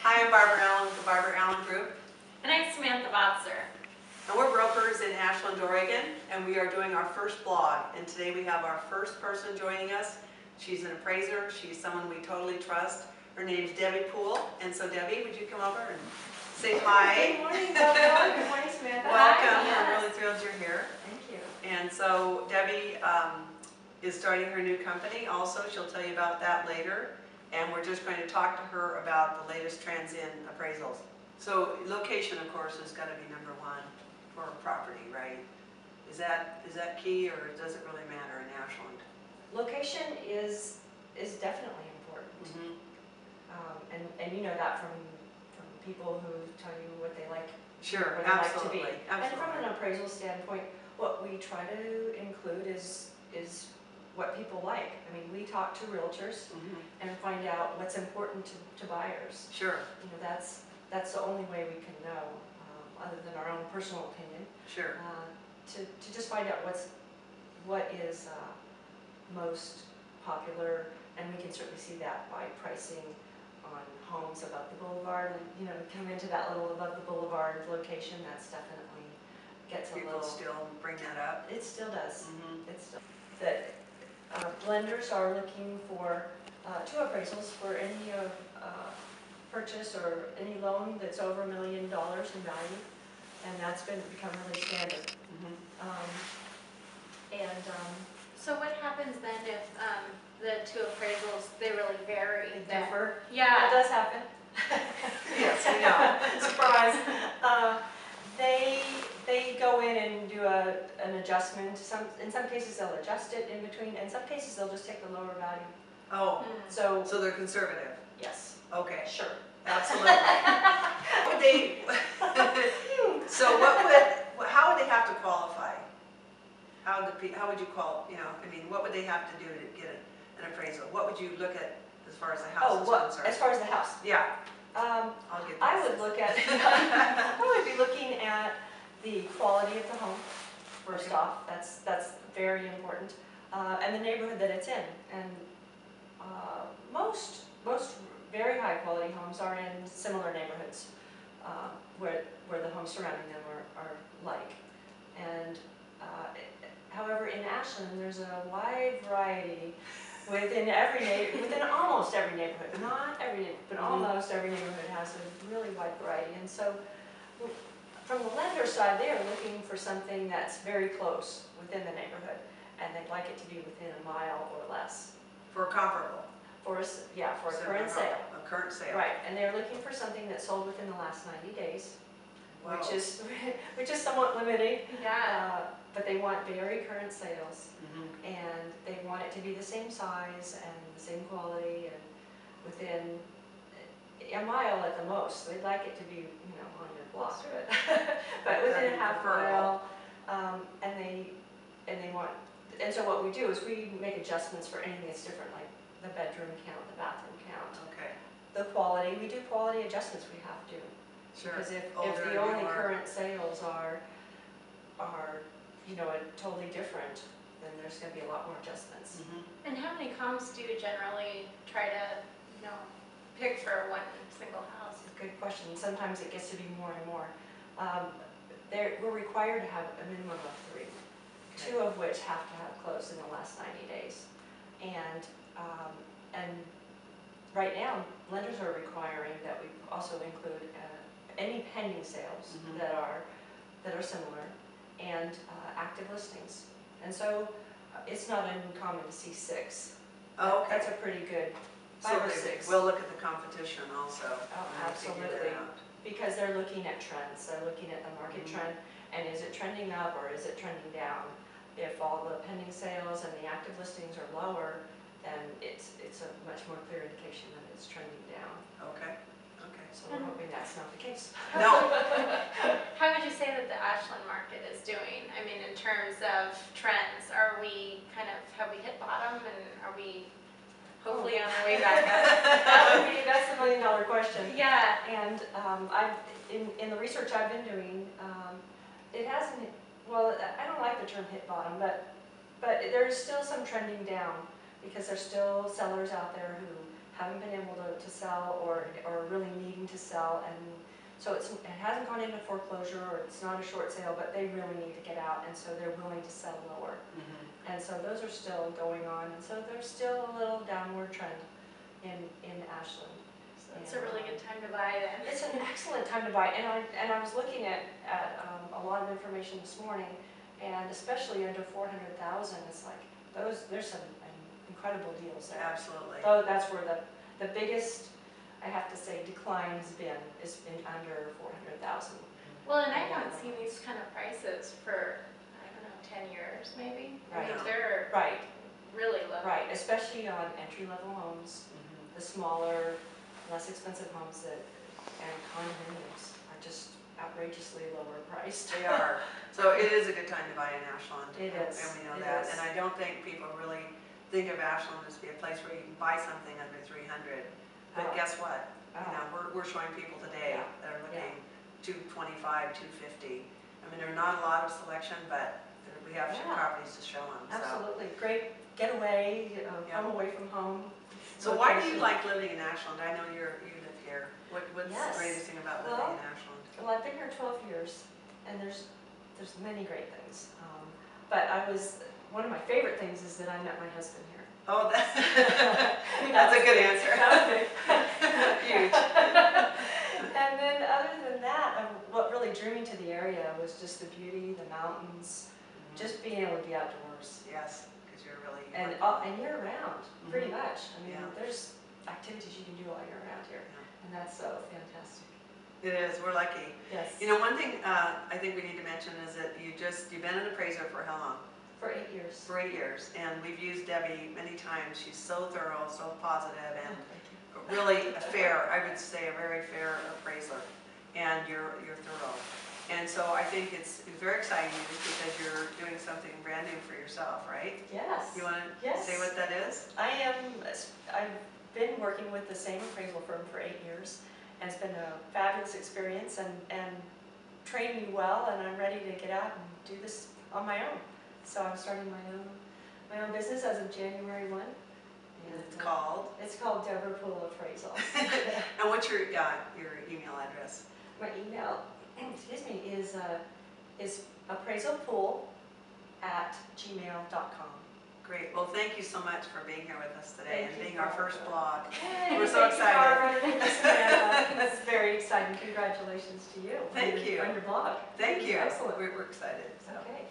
Hi, I'm Barbara Allen with the Barbara Allen Group. And I'm Samantha Botzer. And we're brokers in Ashland, Oregon, and we are doing our first blog. And today we have our first person joining us. She's an appraiser. She's someone we totally trust. Her name's Debbie Poole. And so Debbie, would you come over and say hi? Good morning, Deborah. Good morning, Samantha. Welcome. Hi, yes. I'm really thrilled you're here. Thank you. And so Debbie is starting her new company also. She'll tell you about that later. And we're just going to talk to her about the latest trends in appraisals. So location, of course, is going to be number one for a property, right? Is that key, or does it really matter in Ashland? Location is definitely important. Mm-hmm. And you know that from people who tell you what they like, Sure, what they absolutely, like to be. absolutely. And from an appraisal standpoint, what we try to include is what people like. I mean, we talk to realtors and find out what's important to buyers. Sure. You know, that's the only way we can know, other than our own personal opinion. Sure. To just find out what is most popular, and we can certainly see that by pricing on homes above the boulevard. And you know, come into that little above the boulevard location, that's definitely gets a People little. still bring that up. It still does. Mm-hmm. It's still that lenders are looking for two appraisals for any purchase or any loan that's over $1 million in value, and that's become really standard. So what happens then if the two appraisals, they really vary? They differ. Yeah. That does happen. Yes, we know. Surprise. They go in and do an adjustment. In some cases they'll adjust it in between, and some cases they'll just take the lower value. Oh, So so they're conservative. yes, Okay, sure. absolutely. Would they? So how would they have to qualify? How would you what would they have to do to get an appraisal? What would you look at as far as the house is concerned? As far as the house? Yeah. I'll get I this. would look at, I would be looking at the quality of the home, first Okay. off. That's very important. And the neighborhood that it's in. And most very high quality homes are in similar neighborhoods where the homes surrounding them are like. And however, in Ashland, there's a wide variety within almost every neighborhood. Not every neighborhood, but almost every neighborhood has a really wide variety. And so from the lender side, they are looking for something that's very close within the neighborhood, and they'd like it to be within a mile or less. For a comparable. For a So current sale. A current sale. Right, and they're looking for something that sold within the last 90 days, Wow. which is somewhat limiting. Yeah. But they want very current sales, Mm-hmm. and they want it to be the same size and the same quality, and within a mile at the most. They'd like it to be, on your block, but within a half mile. And so what we do is we make adjustments for anything that's different, like the bedroom count, the bathroom count, Okay. the quality. We do quality adjustments. We have to, Sure. because if Older, the only newer. current sales are totally different, then there's going to be a lot more adjustments. Mm-hmm. And how many comps do you generally try to, pick for one single house? Good question. Sometimes it gets to be more and more. We're required to have a minimum of 3, Okay. 2 of which have to have closed in the last 90 days. And right now, lenders are requiring that we also include any pending sales Mhm. that are similar, and active listings. And so it's not uncommon to see 6. Oh, okay. That's a pretty good 5 So or they 6. will look at the competition also. Oh, and figure that absolutely. out. Because they're looking at trends, they're looking at the market Mhm. trend, and is it trending up or is it trending down? If all the pending sales and the active listings are lower, then it's a much more clear indication that it's trending down. Okay. Okay. So we're hoping that's not the case. No. How would you say that the Ashland market is doing? I mean, in terms of trends, have we hit bottom, and are we hopefully on our way back up? That's the $1 million question. Yeah. And in the research I've been doing, it hasn't. Well, I don't like the term hit bottom, but there's still some trending down, because there's still sellers out there who haven't been able to sell or really needing to sell, and so it hasn't gone into foreclosure or it's not a short sale, but they really need to get out, and so they're willing to sell lower. And so those are still going on, and so there's still a little downward trend in Ashland. So it's a really good time to buy then. It's an excellent time to buy, and I was looking at a lot of information this morning, and especially under 400,000, it's like there's some incredible deals there. Absolutely. So that's where the biggest, I have to say, decline has been under 400,000. Well, and I haven't seen these kind of prices for, I don't know, 10 years maybe. I mean, Right. they're Right, really low. right, especially on entry-level homes, the smaller, less expensive homes and condominiums are just outrageously lower priced. They are. So it is a good time to buy in Ashland. It is. And we know It that. is. And I don't think people really think of Ashland as being a place where you can buy something under 300. But Oh. guess what? You know, Oh. we're showing people today Yeah. that are looking 225, 250. I mean, there's not a lot of selection, but we have Yeah. properties to show them. Absolutely, great getaway, Yeah. home away from home. So why do location. you like living in Ashland? I know you live here. What's Yes. the greatest thing about living Well, in Ashland? Well, I've been here 12 years, and there's many great things. But one of my favorite things is that I met my husband here. Oh, that's a good answer. Huge. And then other than that, what really drew me to the area was just the beauty, the mountains, just being able to be outdoors. Yes, because you're really. And year round, pretty much. I mean, Yeah. there's activities you can do all year round here, and that's so fantastic. It is, we're lucky. Yes. You know, one thing I think we need to mention is that you've been an appraiser for how long? For 8 years. For 8 years. And we've used Debbie many times. She's so thorough, so positive, and Oh, thank you. really fair, I would say a very fair appraiser. And you're thorough. And so I think it's very exciting just because you're doing something brand new for yourself, right? Yes. You want to Yes. say what that is? I've been working with the same appraisal firm for 8 years, and it's been a fabulous experience and trained me well, and I'm ready to get out and do this on my own. So I'm starting my own business as of January 1. And it's called? It's called Deborah Pool Appraisal. And what's your email address? My email, excuse me, is appraisalpool@gmail.com. Great. Well, thank you so much for being here with us today Thank and you being our for- first blog. Yay, We're so thank you, excited. Barbara. Thank you, Samantha. That's very exciting. Congratulations to you. Thank you. On your blog. Thank you. Excellent. We're excited. So. Okay.